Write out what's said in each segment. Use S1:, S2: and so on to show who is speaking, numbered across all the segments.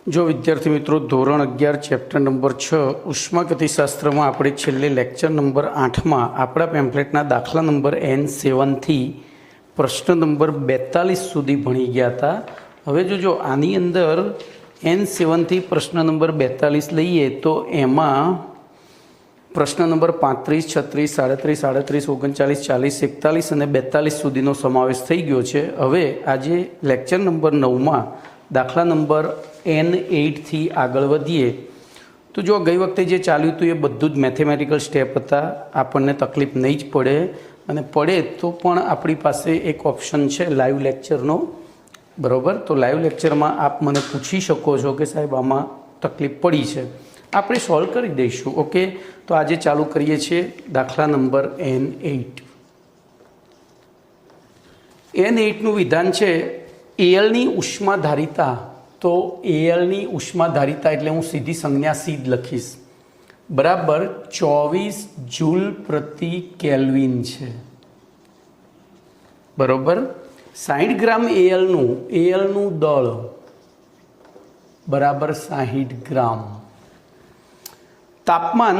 S1: जो विद्यार्थी मित्रों धोरण 11 चैप्टर नंबर 6 उष्मागतिशास्त्र में આપણે છેલ્લે લેક્ચર નંબર 8 માં આપણા પેમ્ફલેટના દાખલા નંબર N7 થી પ્રશ્ન નંબર 42 સુધી ભણી ગયા હતા। હવે જો આની અંદર N7 થી પ્રશ્ન નંબર 42 લઈએ તો એમાં પ્રશ્ન નંબર 35, 36, 37, 38, 39, 40, 41 અને 42 સુધીનો સમાવેશ થઈ ગયો છે। હવે આજે લેક્ચર નંબર 9 માં દાખલા નંબર N8 थी आगळ वधीए तो जो गई वखते जे चाल्युं तो ये बधुं ज मैथेमेटिकल स्टेप हता, आपणने तकलीफ नहीं ज पड़े अने पड़े तो पण आपणी पासे एक ऑप्शन है लाइव लेक्चरनो, बराबर। तो लाइव लेक्चर में आप मने पूछी शको छो कि साहेब आमां तकलीफ पड़ी है, आपणे सॉल्व करी दईशुं। ओके, तो आज चालू करीए छीए दाखला नंबर N8। N8 नुं विधान है एल नी उष्माधारिता। तो एल नी उष्माधारिता एटले हूँ सीधी संज्ञा सी ज लखीश, बराबर 24 जूल प्रति केल्विन है, बराबर। 60 ग्राम एल नु दळ बराबर 60 ग्राम। तापमान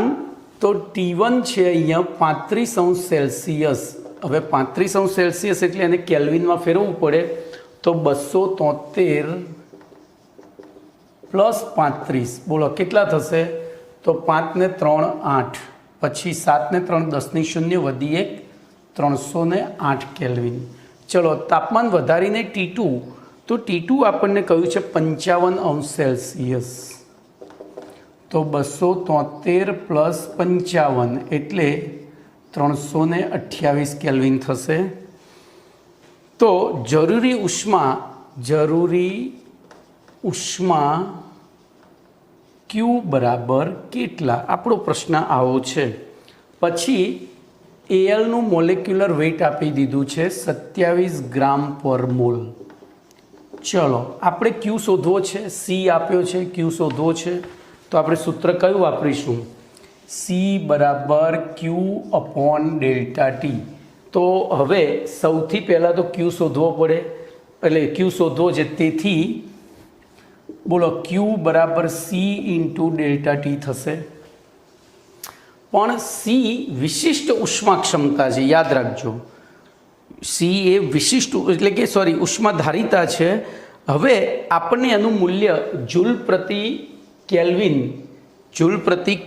S1: तो T1 है अहींया 35°C। हवे 35°C एटले एने केल्विन में फेरवવું पड़े तो 273 प्लस 35 बोलो केटला थशे? तो 5 ने 3 8, पछी 7 ने 3 10 नी 0 वधी 1 308 केल्विन। चलो तापमान वधारीने T2, तो T2 आपने कहूँ है 55°C। तो 273 प्लस 55 एटले 328 केल्विन थशे। तो जरूरी उष्मा Q बराबर केटला, आपणो प्रश्न आवो छे। पछी एल नु मोलेक्युलर वेट आपी दीधुं छे 27 ग्राम पर मोल। चलो आपणे Q शोधवो छे, C आप्यो छे, Q शोधवो छे, तो आपणे सूत्र कयुं वापरीशुं? C बराबर Q अपॉन डेल्टा T। तो हवे सौथी पहला तो Q शोधवो पड़े, एटले Q शोधवो छे, तेथी बोलो Q बराबर C इंटू डेल्टा T थशे। पण C विशिष्ट उष्मा क्षमता है, याद रखो। C ए विशिष्ट एटले के सॉरी उष्माधारिता है। हवे आपने एनु मूल्य जूल प्रति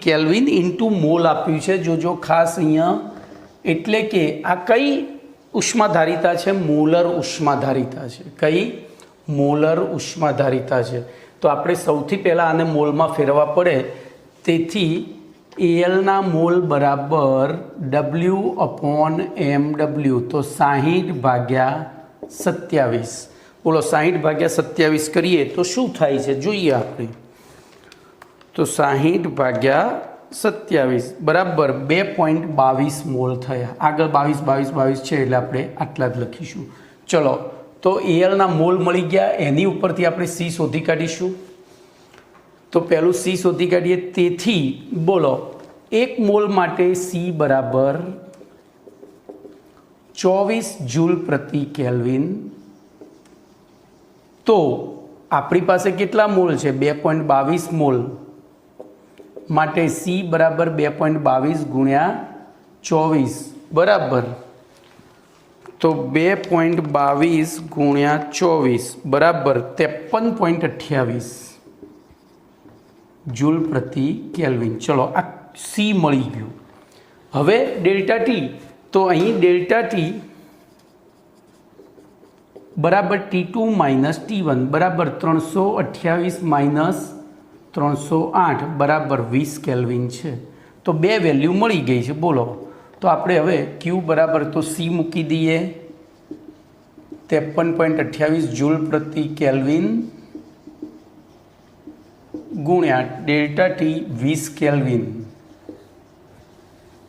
S1: केल्विन इंटू मोल आप्युं छे। जो खास अहींया एटले के आ कई उष्माधारिता है? मोलर उष्माधारिता है। कई? मोलर उष्माधारिता है। तो आपणे सौथी पहला आने मोल में फेरवा पड़े, तेथी एल ना मोल बराबर W अपॉन MW। तो 60 भाग्या 27। बोलो 60 भाग्या 27 करिए तो शू थाय छे जोईए आपणे। तो 60 भाग्या 27 बराबर 2.22 मोल थया। आगळ 22 छे एटले आपणे आटला ज लखीशुं। चलो तो एल ना मोल मळी गया, एनी उपरथी आपणे C शोधी काढीशुं। तो पहलू C शोधी काढीए, तेथी बोलो 1 मोल माटे C बराबर 24 जूल प्रति केल्विन। तो आपणी पासे केटला मोल छे? 2.22 मोल माटे C बराबर 2.22 गुण्या 24 बराबर। तो 2.22 गुण्या 24 बराबर 53.28 जूल प्रति केल्विन। चलो आ C मळी गयुं। हवे डेल्टा T, तो अहीं डेल्टा T बराबर T2 माइनस T1 बराबर 328 माइनस 308 बराबर 20 केल्विन है। तो बे वेल्यू मळी गई है। बोलो तो आपणे हवे Q बराबर तो C मूकी दीए 53.28 जूल प्रति केल्विन गुण्या डेल्टा T 20 केल्विन।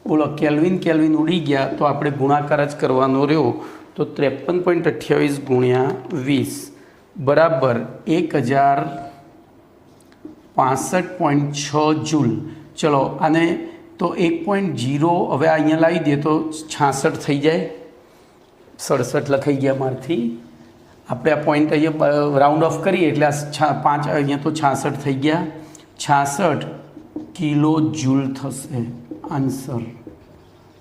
S1: बोलो केल्विन उड़ी गया तो आपणे गुणाकार ज करवानो रह्यो। तो 53.28 गुण्या 20 बराबर 1065.6 जूल। चलो आने तो 1.0 हवे अहींया लावी दे तो 66 थई जाए। 67 लखाई गया मारथी। આપણે આ પોઈન્ટ અહીંયા રાઉન્ડ ઓફ કરીએ એટલે આ 5 અહીંયા તો 66 થઈ ગયા, 66 કિલો જૂલ થશે આન્સર.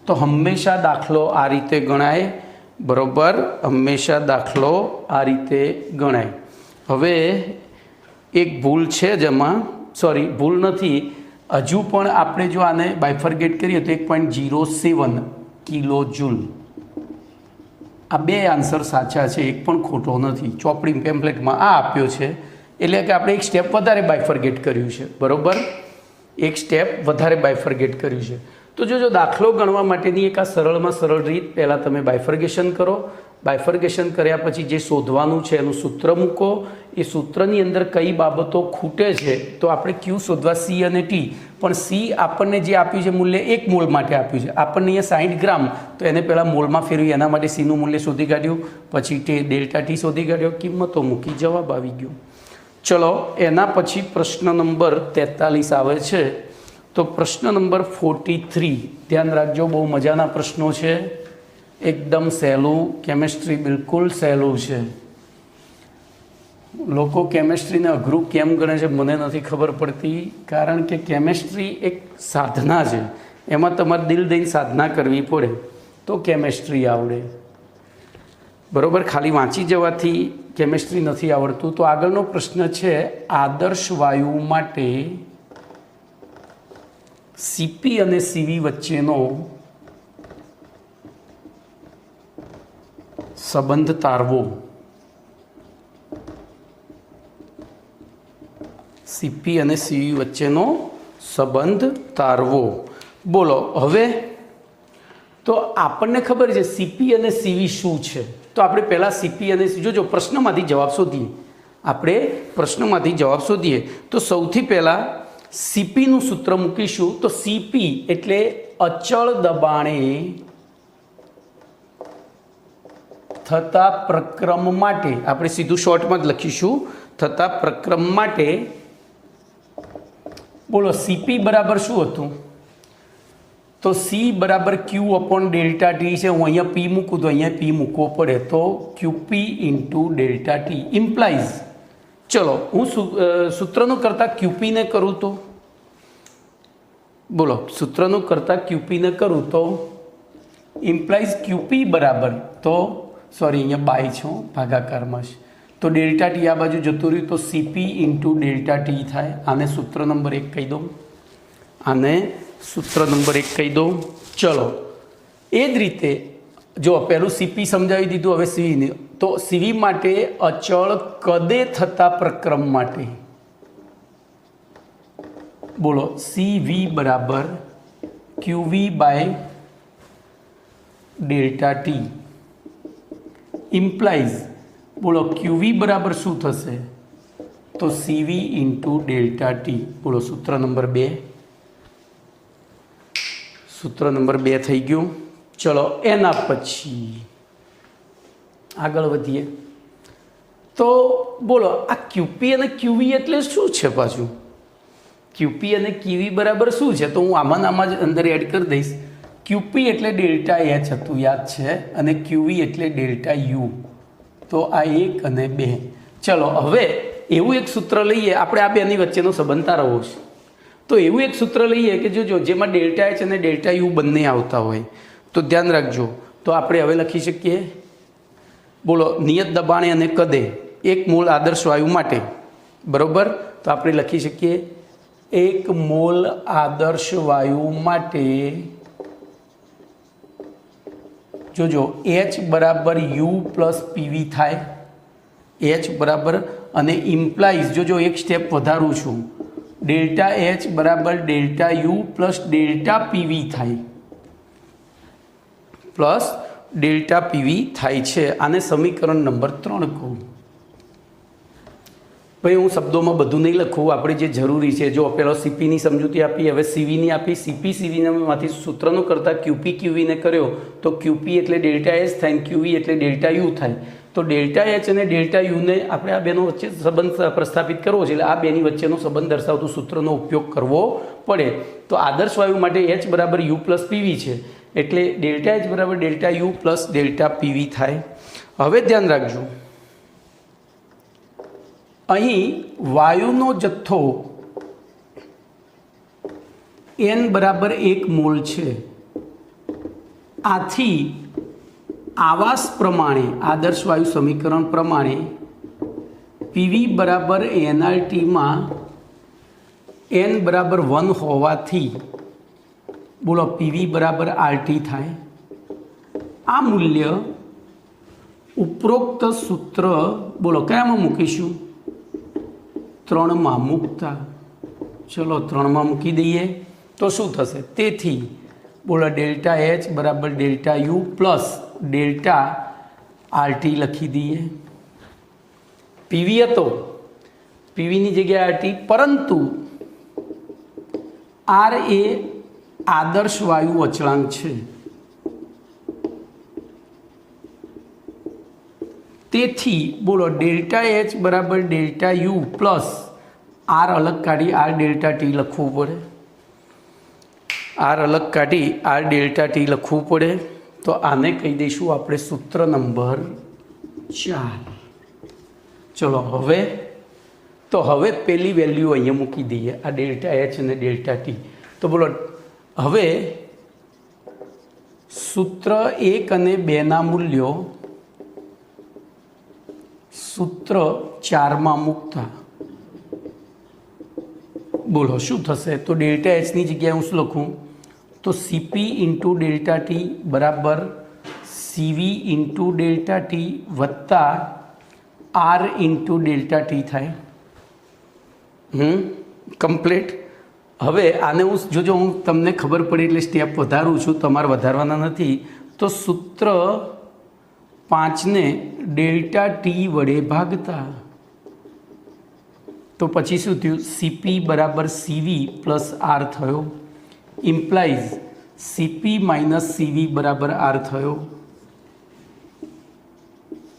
S1: તો હંમેશા દાખલો આ રીતે ગણાય, બરાબર, હંમેશા દાખલો આ રીતે ગણાય. હવે એક ભૂલ છે જેમાં, સોરી ભૂલ નથી, હજુ પણ આપણે જો આને બાયફર્ગેટ કરીએ તો 1.07 કિલો જૂલ. આ બે આન્સર સાચા છે, એક પણ ખોટો નથી. ચોપડી પેમ્પલેટમાં આ આપ્યો છે એટલે કે આપણે એક સ્ટેપ વધારે બાયફર્ગેટ કર્યું છે, બરાબર, એક સ્ટેપ વધારે બાયફર્ગેટ કર્યું છે. તો જો દાખલો ગણવા માટેની એક આ સરળમાં સરળ રીત, પહેલાં તમે બાયફર્ગેશન કરો. બાયફર્ગેશન કર્યા પછી જે શોધવાનું છે એનું સૂત્ર મૂકો. એ સૂત્રની અંદર કઈ બાબતો ખૂટે છે તો આપણે ક્યુ શોધવા, સી અને ટી. પણ સી આપણને જે આપ્યું છે મૂલ્ય 1 મોલ માટે આપ્યું છે, આપણને અહીંયા 60 ગ્રામ, તો એને પહેલાં મોલમાં ફેરવી એના માટે સીનું મૂલ્ય શોધી કાઢ્યું, પછી ડેલ્ટા ટી શોધી કાઢ્યો, કિંમતો મૂકી, જવાબ આવી ગયો. ચલો એના પછી પ્રશ્ન નંબર 43 આવે છે. તો પ્રશ્ન નંબર 43, ધ્યાન રાખજો, બહુ મજાના પ્રશ્નો છે, એકદમ સહેલું. કેમેસ્ટ્રી બિલકુલ સહેલું છે. લોકો કેમેસ્ટ્રીને અઘરું કેમ ગણે છે મને નથી ખબર પડતી, કારણ કે કેમેસ્ટ્રી એક સાધના છે, એમાં તમારે દિલ દઈને સાધના કરવી પડે તો કેમેસ્ટ્રી આવડે, બરાબર. ખાલી વાંચી જવાથી કેમેસ્ટ્રી નથી આવડતું. તો આગળનો પ્રશ્ન છે, આદર્શ વાયુ માટે સીપી અને સીવી વચ્ચેનો સંબંધ તારવો. સીપી અને સીવી વચ્ચેનો સંબંધ તારવો. બોલો હવે. તો આપણને ખબર છે સીપી અને સીવી શું છે, તો આપણે પહેલાં સીપી અને જો પ્રશ્નમાંથી જવાબ શોધીએ, આપણે પ્રશ્નમાંથી જવાબ શોધીએ તો સૌથી પહેલાં સીપીનું સૂત્ર મૂકીશું. તો સીપી એટલે અચળ દબાણે થતા પ્રક્રમ માટે, આપણે સીધું શોર્ટમાં જ લખીશું, થતા પ્રક્રમ માટે. બોલો સીપી બરાબર શું હતું? તો સી બરાબર ક્યુ અપોન ડેલ્ટા ટી છે. હું અહીંયા પી મૂકું તો અહીંયા પી મૂકવો પડે, તો ક્યુપી ઇન્ટુ ડેલ્ટા ટી ઇમ્પ્લાઇઝ. ચલો હું સૂત્રનું કરતાં ક્યુપીને કરું તો, બોલો સૂત્રનું કરતાં ક્યુપીને કરું તો ઇમ્પ્લાઇઝ ક્યુપી બરાબર, તો સોરી અહીંયા બાય છું, ભાગાકારમાં છે, તો ડેલ્ટા ટી આ બાજુ જતું રહ્યું, તો સીપી ઇન્ટુ ડેલ્ટા ટી થાય. આને સૂત્ર નંબર 1 કહી દઉં, આને સૂત્ર નંબર 1 કહી દઉં. ચલો એ જ રીતે જો પહેલું સીપી સમજાવી દીધું, હવે સીવીને. તો સીવી માટે અચળ કદે થતા પ્રક્રમ માટે, બોલો સીવી બરાબર QV by delta T implies, બોલો ક્યુવી બરાબર શું થશે? તો સીવી ઇન્ટુ ડેલ્ટા ટી. બોલો સૂત્ર નંબર 2, સૂત્ર નંબર 2 થઈ ગયું. ચલો એના પછી આગળ વધીએ. તો બોલો આ ક્યુપી અને ક્યુવી એટલે શું છે પાછું? ક્યુપી અને ક્યુવી બરાબર શું છે? તો હું આમાં જ અંદર એડ કરી દઈશ. ક્યુપી એટલે ડેલ્ટા એચ હતું, યાદ છે, અને ક્યુવી એટલે ડેલ્ટા યુ. તો આ 1 અને 2. ચલો હવે એવું એક સૂત્ર લઈએ, આપણે આ બેની વચ્ચેનો સંબંધ તારવવો છે. તો એવું એક સૂત્ર લઈએ કે જો જેમાં ડેલ્ટા એચ અને ડેલ્ટા યુ બંને આવતા હોય, તો ધ્યાન રાખજો. તો આપણે હવે લખી શકીએ, બોલો નિયત દબાણે અને કદે 1 મોલ આદર્શ વાયુ માટે, બરાબર. તો આપણે લખી શકીએ 1 મોલ આદર્શ વાયુ માટે જોજો એચ બરાબર યુ પ્લસ પીવી થાય, એચ બરાબર, અને ઇમ્પ્લાઇઝ જોજો એક સ્ટેપ વધારું છું, ડેલ્ટા એચ બરાબર delta you plus delta PV થાય, પ્લસ ડેલ્ટા પીવી થાય છે. આને સમીકરણ નંબર 3 કહું. ભાઈ હું શબ્દોમાં બધું નહીં લખું, આપણે જે જરૂરી છે. જો પેલો સીપીની સમજૂતી આપી, હવે સીવીની આપી. સીપી સીવીમાંથી સૂત્રનું કરતાં ક્યુપી ક્યુવીને કર્યો તો ક્યુપી એટલે ડેલ્ટા એચ થાય, ક્યુવી એટલે ડેલ્ટા યુ થાય. તો ડેલ્ટા એચ અને ડેલ્ટા યુને આપણે આ બેનો વચ્ચે સંબંધ પ્રસ્થાપિત કરવો છે, એટલે આ બેની વચ્ચેનો સંબંધ દર્શાવતું સૂત્રનો ઉપયોગ કરવો પડે. તો આદર્શ વાયુ માટે એચ બરાબર યુ પ્લસ પીવી છે, એટલે ડેલ્ટા એચ બરાબર delta you plus delta PV થાય. હવે ધ્યાન રાખજો, અહીં વાયુનો જથ્થો n બરાબર 1 મોલ છે. આથી આવાસ પ્રમાણે આદર્શ વાયુ સમીકરણ પ્રમાણે પીવી બરાબર એનઆરટીમાં n બરાબર 1 હોવાથી બોલો પીવી બરાબર આરટી થાય. આ મૂલ્ય ઉપરોક્ત સૂત્ર બોલો કયામાં મૂકીશું? 3માં મૂકતા. ચલો 3માં મૂકી દઈએ તો શું થશે? તેથી બોલો ડેલ્ટા એચ બરાબર delta you plus delta RT લખી દઈએ. પીવી હતો, પીવીની જગ્યાએ આરટી, પરંતુ આર એ આદર્શ વાયુ અચળાંક છે. તેથી બોલો ડેલ્ટા એચ બરાબર ડેલ્ટા યુ પ્લસ આર અલગ કાઢી આર ડેલ્ટા ટી લખવું પડે. આર અલગ કાઢી આર ડેલ્ટા ટી લખવું પડે. તો આને કહી દઈશું આપણે સૂત્ર નંબર 4. ચલો હવે પેલી વેલ્યુ અહીંયા મૂકી દઈએ, આ ડેલ્ટા એચ અને ડેલ્ટા ટી. તો બોલો હવે સૂત્ર 1 અને 2ના મૂલ્યો સૂત્ર 4માં મૂકતા બોલો શું થશે? તો ડેલ્ટા એચની જગ્યાએ હું શું લખું? તો સીપી ઇન્ટુ ડેલ્ટા ટી બરાબર સીવી ઇન્ટુ ડેલ્ટા ટી વત્તા આર ઇન્ટુ ડેલ્ટા ટી થાય. કમ્પ્લીટ. હવે આને જો હું તમને ખબર પડી એટલે સ્ટેપ વધારું છું, તમારે વધારવાના નથી. તો સૂત્ર 5ને ડેલ્ટા ટી વડે ભાગતા તો પછી શું થયું? સીપી બરાબર સીવી પ્લસ આર થયો. ઇમ્પ્લાઇઝ સીપી માઇનસ સીવી બરાબર આર થયો.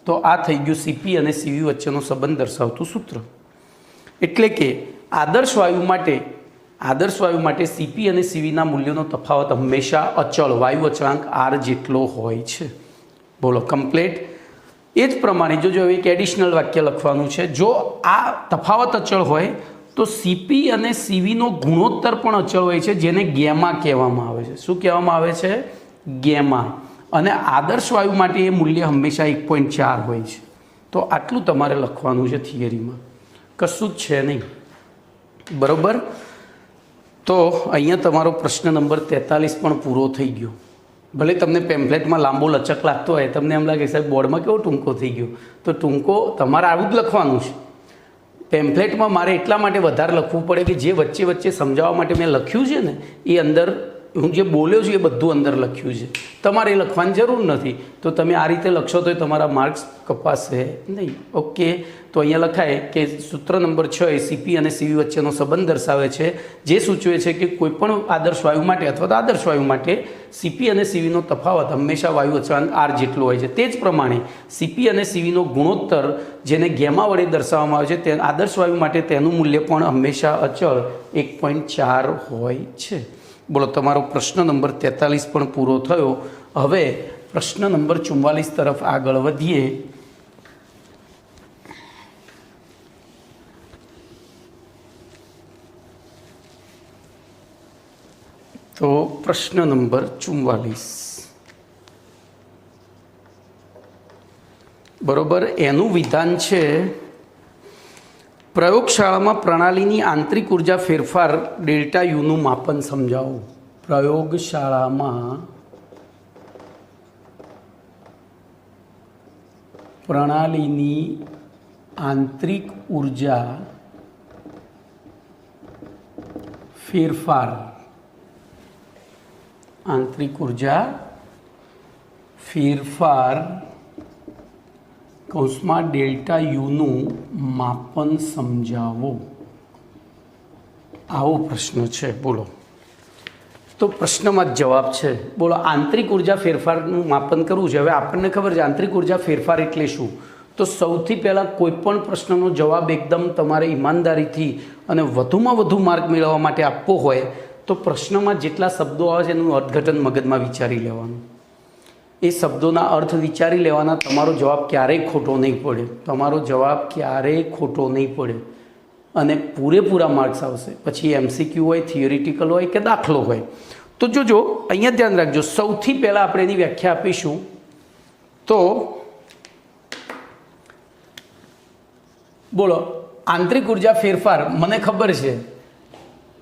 S1: તો આ થઈ ગયું સીપી અને સીવી વચ્ચેનો સંબંધ દર્શાવતું સૂત્ર. એટલે કે આદર્શ વાયુ માટે સીપી અને સીવીના મૂલ્યોનો તફાવત હંમેશા અચળ વાયુ અચળાંક આર જેટલો હોય છે. બોલો કમ્પ્લીટ. એ જ પ્રમાણે જો એક એડિશનલ વાક્ય લખવાનું છે. જો આ તફાવત અચળ હોય તો સીપી અને સીવીનો ગુણોત્તર પણ અચળ હોય છે, જેને ગેમા કહેવામાં આવે છે. શું કહેવામાં આવે છે? ગેમા. અને આદર્શ વાયુ માટે એ મૂલ્ય હંમેશા 1.4 હોય છે. તો આટલું તમારે લખવાનું છે થિયરીમાં, કશું જ છે નહીં. બરાબર. તો અહીંયા તમારો પ્રશ્ન નંબર 43 પણ પૂરો થઈ ગયો. ભલે તમને પેમ્ફલેટમાં લાંબો લચક લાગતો હોય, તમને એમ લાગે સાહેબ બોર્ડમાં કેવો ટૂંકો થઈ ગયો, તો ટૂંકો તમારે આવું જ લખવાનું છે. પેમ્ફલેટમાં મારે એટલા માટે વધારે લખવું પડે કે જે વચ્ચે વચ્ચે સમજાવવા માટે મેં લખ્યું છે ને એ અંદર હું જે બોલ્યો છું એ બધું અંદર લખ્યું છે. તમારે એ લખવાની જરૂર નથી. તો તમે આ રીતે લખશો તો તમારા માર્ક્સ કપાશે નહીં. ઓકે. તો અહીંયા લખાય કે સૂત્ર નંબર 6 એ સીપી અને સીવી વચ્ચેનો સંબંધ દર્શાવે છે, જે સૂચવે છે કે કોઈપણ આદર્શ વાયુ માટે અથવા તો આદર્શ વાયુ માટે સીપી અને સીવીનો તફાવત હંમેશા વાયુ અચળાંક આર જેટલો હોય છે. તે જ પ્રમાણે સીપી અને સીવીનો ગુણોત્તર જેને ગેમા વડે દર્શાવવામાં આવે છે, તે આદર્શ વાયુ માટે તેનું મૂલ્ય પણ હંમેશા અચળ 1.4 હોય છે. બોલો તમારો પ્રશ્ન નંબર 43 પણ પૂરો થયો. હવે પ્રશ્ન નંબર 44 તરફ આગળ વધીએ. તો પ્રશ્ન નંબર 44 બરોબર. એનું વિધાન છે પ્રયોગશાળામાં પ્રણાલીની આંતરિક ઉર્જા ફેરફાર ડેલ્ટા યુનું માપન સમજાવો. પ્રયોગશાળામાં પ્રણાલીની આંતરિક ઉર્જા ફેરફાર કૌંસમાં ડેલ્ટા યુનું માપન સમજાવો. આવો પ્રશ્ન છે. બોલો. તો પ્રશ્નમાં જ જવાબ છે. બોલો આંતરિક ઉર્જા ફેરફારનું માપન કરવું છે. હવે આપણને ખબર છે આંતરિક ઉર્જા ફેરફાર એટલે શું. તો સૌથી પહેલાં કોઈપણ પ્રશ્નનો જવાબ એકદમ તમારે ઈમાનદારીથી અને વધુમાં વધુ માર્ક મેળવવા માટે આપવો હોય તો પ્રશ્નમાં જેટલા શબ્દો આવે છે એનું અર્થઘટન મગજમાં વિચારી લેવાનું. એ શબ્દોના અર્થ વિચારી લેવાના. તમારો જવાબ ક્યારેય ખોટો નહીં પડે. તમારો જવાબ ક્યારેય ખોટો નહીં પડે અને પૂરેપૂરા માર્ક્સ આવશે. પછી MCQ હોય, થિયરિટિકલ હોય કે દાખલો હોય. તો જોજો, અહીંયા ધ્યાન રાખજો. સૌથી પહેલાં આપણે એની વ્યાખ્યા આપીશું. તો બોલો, આંતરિક ઉર્જા ફેરફાર મને ખબર છે,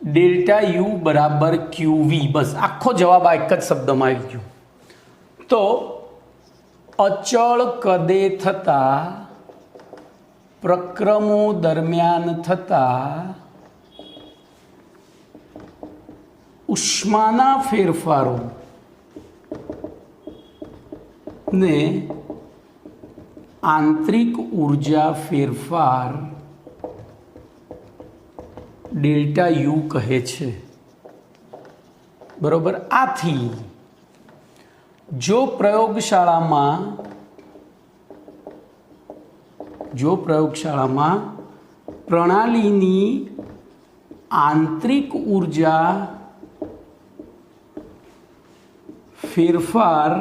S1: ડેલ્ટા યુ બરાબર QV. બસ આખો જવાબ આ એક જ શબ્દમાં આવી ગયો. તો અચળ કદે થતા પ્રક્રમો દરમિયાન થતા ઉષ્માના ફેરફારો ને આંતરિક ઉર્જા ફેરફાર ડેલ્ટા યુ કહે છે. બરોબર. આથી જો પ્રયોગશાળામાં પ્રણાલીની આંતરિક ઉર્જા ફેરફાર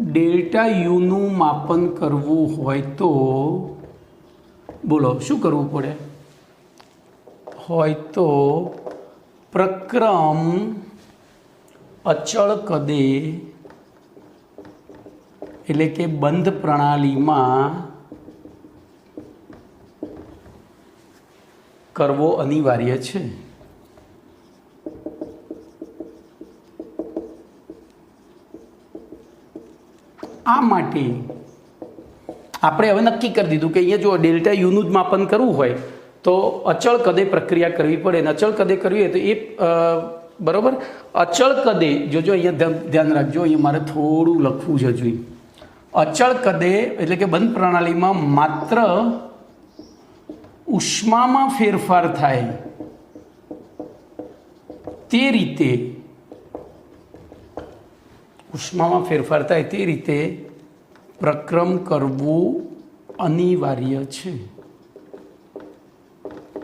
S1: ડેલ્ટા યુનું માપન કરવું હોય તો બોલો શું કરવું પડે? હોય તો પ્રક્રમ અચળ કદે એટલે કે બંધ પ્રણાલીમાં કરવો અનિવાર્ય છે. આ માટે આપણે હવે નક્કી કરી દીધું કે અહીંયા જો ડેલ્ટા યુનું જ માપન કરવું હોય તો અચળ કદે પ્રક્રિયા કરવી પડે. અને અચળ કદે કરવી હોય તો એ બરાબર અચળ કદે જોજો, અહીંયા ધ્યાન રાખજો, અહીંયા મારે થોડું લખવું છે. જોઈએ, અચળ કદે એટલે કે બંધ પ્રણાલીમાં માત્ર ઉષ્મામાં ફેરફાર થાય તે રીતે, ઉષ્મામાં ફેરફાર થાય તે રીતે પ્રક્રમ કરવું અનિવાર્ય છે.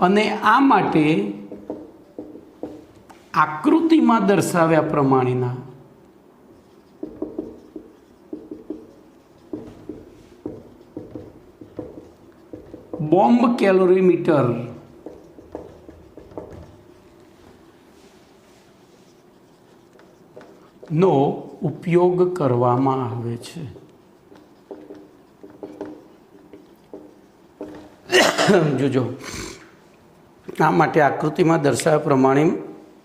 S1: અને આ માટે આકૃતિમાં દર્શાવ્યા પ્રમાણેના બોમ્બ કેલોરીમીટર નો ઉપયોગ કરવામાં આવે છે. જોજો, આ માટે આકૃતિમાં દર્શાવ્યા પ્રમાણે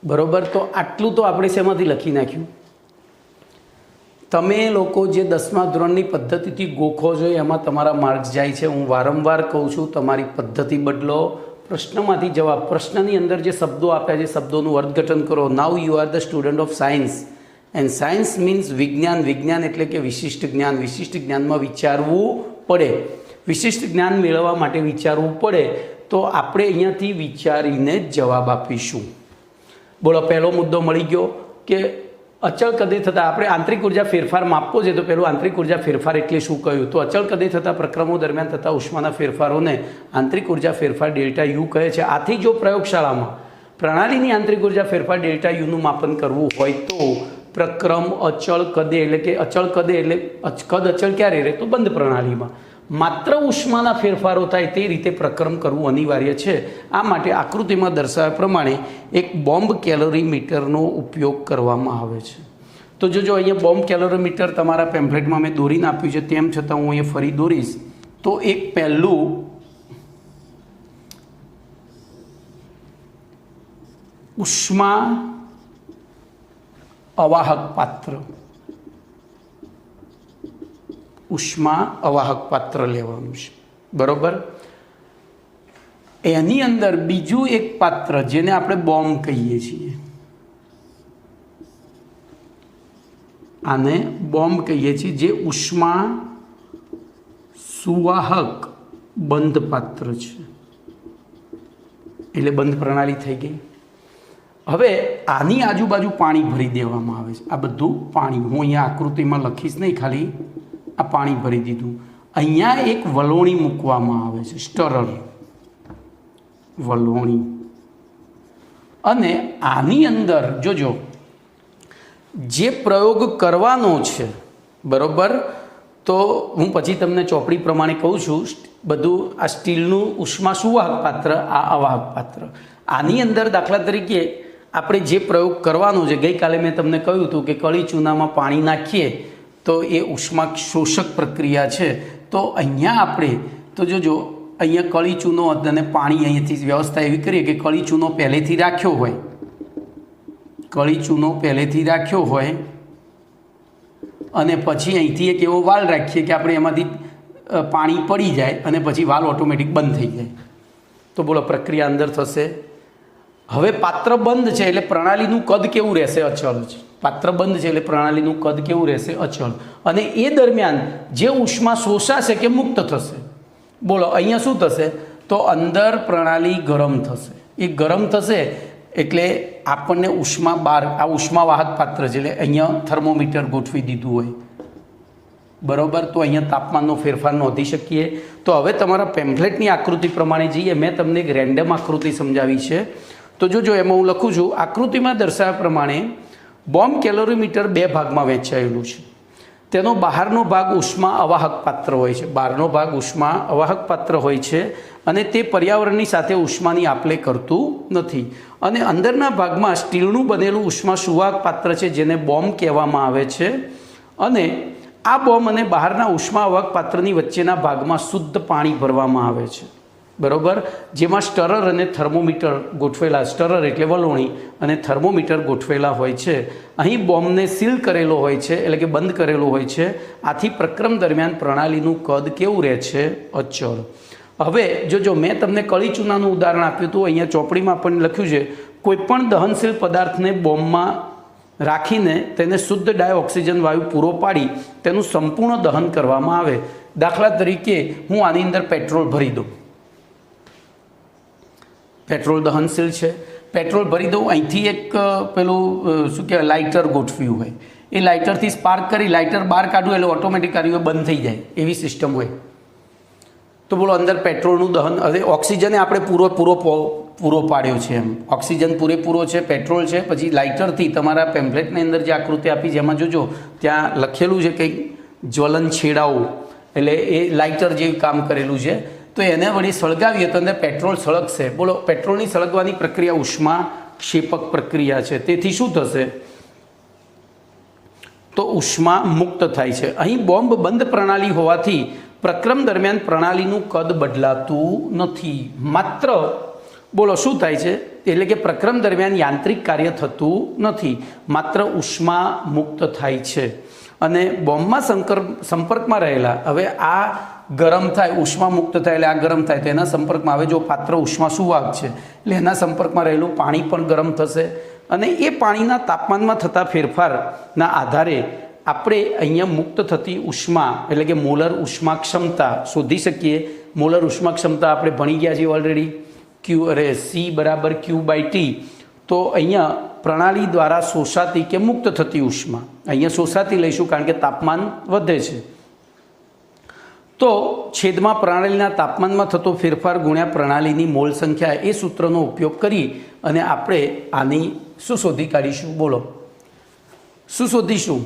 S1: બરોબર. તો આટલું તો આપણે શેમાંથી લખી નાખ્યું? તમે લોકો જે 10મા ધોરણની પદ્ધતિથી ગોખો છો એમાં તમારા માર્ક્સ જાય છે. હું વારંવાર કહું છું, તમારી પદ્ધતિ બદલો, પ્રશ્નમાંથી જવાબ, પ્રશ્નની અંદર જે શબ્દો આપ્યા છે શબ્દોનું અર્થઘટન કરો. Now you are the student of science and science means વિજ્ઞાન. વિજ્ઞાન એટલે કે વિશિષ્ટ જ્ઞાન. વિશિષ્ટ જ્ઞાનમાં વિચારવું પડે. વિશિષ્ટ જ્ઞાન મેળવવા માટે વિચારવું પડે. તો આપણે અહીંયાથી વિચારીને જ જવાબ આપીશું. બોલો, પહેલો મુદ્દો મળી ગયો કે અચળ કદે થતાં આપણે આંતરિક ઉર્જા ફેરફાર માપવો છે. તો પહેલું આંતરિક ઉર્જા ફેરફાર એટલે શું કહ્યું? તો અચળ કદે થતા પ્રક્રમો દરમિયાન થતા ઉષ્માના ફેરફારોને આંતરિક ઉર્જા ફેરફાર ડેલ્ટા યુ કહે છે. આથી જો પ્રયોગશાળામાં પ્રણાલીની આંતરિક ઉર્જા ફેરફાર ડેલ્ટા યુનું માપન કરવું હોય તો પ્રક્રમ અચળ કદે એટલે કે અચળ કદે એટલે કદ અચળ ક્યારે રહે? તો બંધ પ્રણાલીમાં માત્ર ઉષ્માના ફેરફારો થાય તે રીતે પ્રક્રમ કરવું અનિવાર્ય છે. આ માટે આકૃતિમાં દર્શાવ્યા પ્રમાણે એક બોમ્બ કેલોરીમીટરનો ઉપયોગ કરવામાં આવે છે. તો જોજો, અહીંયા બોમ્બ કેલોરીમીટર તમારા પેમ્ફલેટમાં મેં દોરીને આપ્યું છે, તેમ છતાં હું અહીંયા ફરી દોરીશ. તો એક પહેલું ઉષ્મા અવાહક પાત્ર, ઉષ્મા અવાહક પાત્ર લેવાનું છે. બરોબર. એની અંદર બીજું એક પાત્ર જેને આપણે બોમ્બ કહીએ છીએ, આને બોમ્બ કહીએ છીએ, જે ઉષ્મા સુવાહક બંધ પાત્ર છે. એટલે બંધ પ્રણાલી થઈ ગઈ. હવે આની આજુબાજુ પાણી ભરી દેવામાં આવે છે. આ બધું પાણી હું અહીંયા આકૃતિમાં લખીશ નહીં, ખાલી આ પાણી ભરી દીધું. અહીંયા એક વલોણી મૂકવામાં આવે છે, સ્ટરર વલોણી. અને આની અંદર જોજો, જે પ્રયોગ કરવાનો છે બરાબર. તો હું પછી તમને ચોપડી પ્રમાણે કહું છું. બધું આ સ્ટીલનું ઉષ્મા સુવાહક પાત્ર, આ અવાહક પાત્ર. આની અંદર દાખલા તરીકે આપણે જે પ્રયોગ કરવાનો છે, ગઈકાલે મેં તમને કહ્યું હતું કે કળી ચૂનામાં પાણી નાખીએ તો એ ઉષ્મા શોષક પ્રક્રિયા છે. તો અહીંયા આપણે તો જોજો, અહીંયા કળી ચૂનો અને પાણી અહીંયાથી વ્યવસ્થા એવી કરીએ કે કળી ચૂનો પહેલેથી રાખ્યો હોય, કળી ચૂનો પહેલેથી રાખ્યો હોય અને પછી અહીંથી એક એવો વાલ રાખીએ કે આપણે એમાંથી પાણી પડી જાય અને પછી વાલ ઓટોમેટિક બંધ થઈ જાય. તો બોલો પ્રક્રિયા અંદર થશે. હવે પાત્ર બંધ છે એટલે પ્રણાલીનું કદ કેવું રહેશે? અચળ છે. પાત્ર બંધ છે એટલે પ્રણાલીનું કદ કેવું રહેશે? અચળ. અને એ દરમિયાન જે ઉષ્મા શોષાશે કે મુક્ત થશે? બોલો અહીંયા શું થશે? તો અંદર પ્રણાલી ગરમ થશે. એ ગરમ થશે એટલે આપણને ઉષ્મા બહાર, આ ઉષ્માવાહક પાત્ર છે એટલે અહીંયા થર્મોમીટર ગોઠવી દીધું હોય, બરાબર. તો અહીંયા તાપમાનનો ફેરફાર નોંધી શકીએ. તો હવે તમારા પેમ્ફલેટની આકૃતિ પ્રમાણે જઈએ. મેં તમને એક રેન્ડમ આકૃતિ સમજાવી છે. તો જોજો, એમાં હું લખું છું આકૃતિમાં દર્શાવ્યા પ્રમાણે બોમ્બ કેલોરીમીટર 2 ભાગમાં વહેંચાયેલું છે. તેનો બહારનો ભાગ ઉષ્મા અવાહક પાત્ર હોય છે, બહારનો ભાગ ઉષ્મા અવાહક પાત્ર હોય છે અને તે પર્યાવરણની સાથે ઉષ્માની આપલે કરતું નથી. અને અંદરના ભાગમાં સ્ટીલનું બનેલું ઉષ્મા સુવાહક પાત્ર છે જેને બોમ્બ કહેવામાં આવે છે. અને આ બોમ્બ અને બહારના ઉષ્મા અવાહક પાત્રની વચ્ચેના ભાગમાં શુદ્ધ પાણી ભરવામાં આવે છે, બરાબર. જેમાં સ્ટરર અને થર્મોમીટર ગોઠવેલા, સ્ટરર એટલે વલોણી અને થર્મોમીટર ગોઠવેલા હોય છે. અહીં બોમ્બને સીલ કરેલો હોય છે, એટલે કે બંધ કરેલો હોય છે. આથી પ્રક્રમ દરમિયાન પ્રણાલીનું કદ કેવું રહે છે? અચળ. હવે જોજો, મેં તમને કળી ચૂનાનું ઉદાહરણ આપ્યું હતું. અહીંયા ચોપડીમાં પણ લખ્યું છે કોઈપણ દહનશીલ પદાર્થને બોમ્બમાં રાખીને તેને શુદ્ધ ડાયઓક્સિજન વાયુ પૂરો પાડી તેનું સંપૂર્ણ દહન કરવામાં આવે. દાખલા તરીકે હું આની અંદર પેટ્રોલ ભરી દઉં, પેટ્રોલ દહનશીલ છે, પેટ્રોલ ભરી દઉં. અહીંથી એક પેલું શું કહેવાય, લાઇટર ગોઠવ્યું હોય, એ લાઇટરથી સ્પાર્ક કરી લાઇટર બહાર કાઢવું એટલે ઓટોમેટિક કાર્ય બંધ થઈ જાય, એવી સિસ્ટમ હોય. તો બોલો અંદર પેટ્રોલનું દહન, હવે ઓક્સિજને આપણે પૂરો પાડ્યો છે, એમ ઓક્સિજન પૂરેપૂરો છે, પેટ્રોલ છે. પછી લાઇટરથી તમારા પેમ્ફલેટની અંદર જે આકૃતિ આપી છે એમાં જોજો, ત્યાં લખેલું છે કંઈક જ્વલન છેડાઓ, એટલે એ લાઇટર જેવું કામ કરેલું છે. તો એને વળી સળગાવીએ તો અંદર પેટ્રોલ સળગશે. બોલો, પેટ્રોલની સળગવાની પ્રક્રિયા ઉષ્મા ક્ષેપક પ્રક્રિયા છે. તેથી શું થશે? તો ઉષ્મા મુક્ત થાય છે. અહીં બોમ્બ બંધ પ્રણાલી હોવાથી પ્રક્રમ દરમિયાન પ્રણાલીનું કદ બદલાતું નથી. માત્ર બોલો શું થાય છે? એટલે કે પ્રક્રમ દરમિયાન યાંત્રિક કાર્ય થતું નથી, માત્ર ઉષ્મા મુક્ત થાય છે. અને બોમ્બમાં સંપર્કમાં રહેલા, હવે આ ગરમ થાય, ઉષ્મા મુક્ત થાય એટલે આ ગરમ થાય, તો એના સંપર્કમાં, હવે જો પાત્ર ઉષ્મા સુવાહક છે એટલે એના સંપર્કમાં રહેલું પાણી પણ ગરમ થશે. અને એ પાણીના તાપમાનમાં થતા ફેરફારના આધારે આપણે અહીંયા મુક્ત થતી ઉષ્મા એટલે કે મોલર ઉષ્મા ક્ષમતા શોધી શકીએ. મોલર ઉષ્મા ક્ષમતા આપણે ભણી ગયા છીએ ઓલરેડી. C બરાબર Q/T. તો અહીંયા પ્રણાલી દ્વારા શોષાતી કે મુક્ત થતી ઉષ્મા, અહીંયા શોષાતી લઈશું કારણ કે તાપમાન વધે છે. તો છેદમાં પ્રણાલીના તાપમાનમાં થતો ફેરફાર ગુણ્યા પ્રણાલીની મોલ સંખ્યા, એ સૂત્રનો ઉપયોગ કરી અને આપણે આની શું શોધી કાઢીશું? બોલો શું શોધીશું?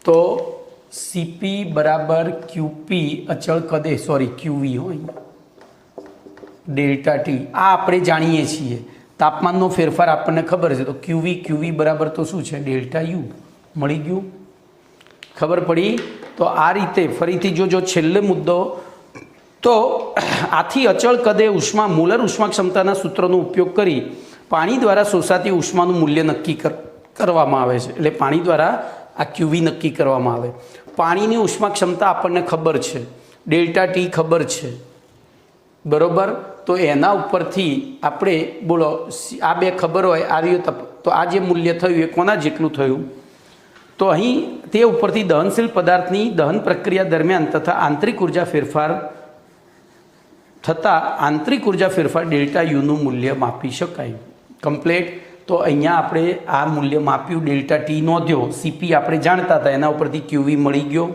S1: તો CP બરાબર QP અચળ કદે, QV હોય, ડેલ્ટા ટી આ આપણે જાણીએ છીએ. તાપમાનનો ફેરફાર આપણને ખબર છે, તો QV બરાબર તો શું છે? Delta U. મળી ગયું? ખબર પડી? તો આ રીતે ફરીથી જોજો છેલ્લે મુદ્દો. તો આથી અચળ કદે ઉષ્મા, મોલર ઉષ્મા ક્ષમતાના સૂત્રનો ઉપયોગ કરી પાણી દ્વારા શોષાતી ઉષ્માનું મૂલ્ય નક્કી કરવામાં આવે છે. એટલે પાણી દ્વારા આ QV નક્કી કરવામાં આવે. પાણીની ઉષ્મા ક્ષમતા આપણને ખબર છે, ડેલ્ટા ટી ખબર છે, બરાબર. તો એના ઉપરથી આપણે બોલો, આ બે ખબર હોય, આવ્યું તો આ જે મૂલ્ય થયું એ કોના જેટલું થયું? તો અહીં તે ઉપરથી દહનશીલ પદાર્થની દહન પ્રક્રિયા દરમિયાન તથા આંતરિક ઉર્જા ફેરફાર ડેલ્ટા યુનું મૂલ્ય માપી શકાય. કમ્પ્લેટ. તો અહીંયા આપણે આ મૂલ્ય માપ્યું, ડેલ્ટા ટી નોંધ્યો, CP આપણે જાણતા હતા, એના ઉપરથી QV મળી ગયો.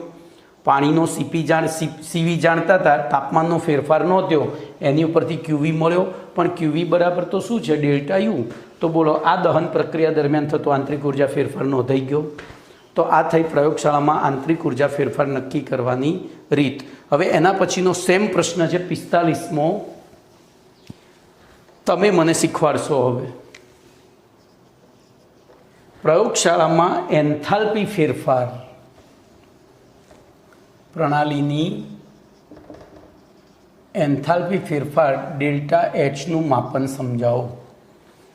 S1: પાણીનો CV જાણતા હતા, તાપમાનનો ફેરફાર નોંધ્યો, એની ઉપરથી QV મળ્યો. પણ QV બરાબર તો શું છે? Delta U. તો બોલો, આ દહન પ્રક્રિયા દરમિયાન થતો આંતરિક ઉર્જા ફેરફાર નોંધાઈ ગયો. તો આ થઈ પ્રયોગશાળામાં આંતરિક ઉર્જા ફેરફાર નક્કી કરવાની રીત. હવે એના પછીનો સેમ પ્રશ્ન છે 45મો, તમે મને શીખવાડશો. હવે પ્રયોગશાળામાં એન્થાલ્પી ફેરફાર પ્રણાલીની એન્થાલ્પી ફેરફાર ડેલ્ટા એચનું માપન સમજાવો.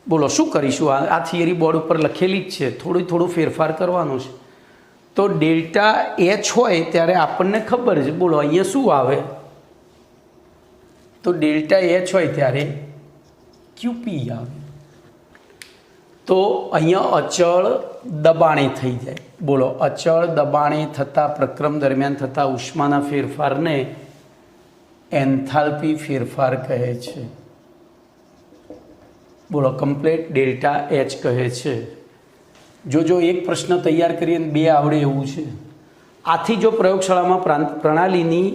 S1: બોલો શું કરીશું? આ થિયરી બોર્ડ ઉપર લખેલી જ છે, થોડું ફેરફાર કરવાનો છે. તો ડેલ્ટા એચ હોય ત્યારે આપણને ખબર છે, બોલો અહીંયા શું આવે? તો ડેલ્ટા એચ હોય ત્યારે ક્યુપી આવે. તો અહીંયા અચળ દબાણે થઈ જાય. બોલો, અચળ દબાણે થતા પ્રક્રમ દરમિયાન થતા ઉષ્માના ફેરફારને એન્થાલ્પી ફેરફાર કહે છે. બોલો, કમ્પ્લેટ ડેલ્ટા એચ કહે છે. જો એક પ્રશ્ન તૈયાર કરીએ ને 2 આવડે એવું છે. આથી જો પ્રયોગશાળામાં પ્રણાલીની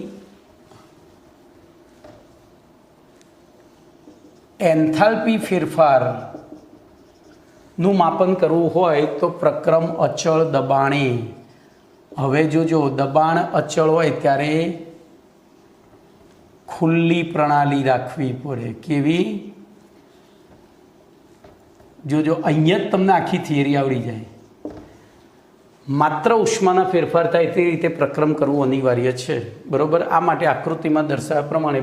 S1: એન્થાલ્પી ફેરફારનું માપન કરવું હોય તો પ્રક્રમ અચળ દબાણે. હવે જો દબાણ અચળ હોય ત્યારે ખુલ્લી પ્રણાલી રાખવી પડે. કેવી? જો અહીંયા જ તમને આખી થિયરી આવડી જાય. માત્ર ઉષ્માના ફેરફાર થાય તે રીતે પ્રક્રમ કરવું અનિવાર્ય છે. બરાબર? આ માટે આકૃતિમાં દર્શાવ્યા પ્રમાણે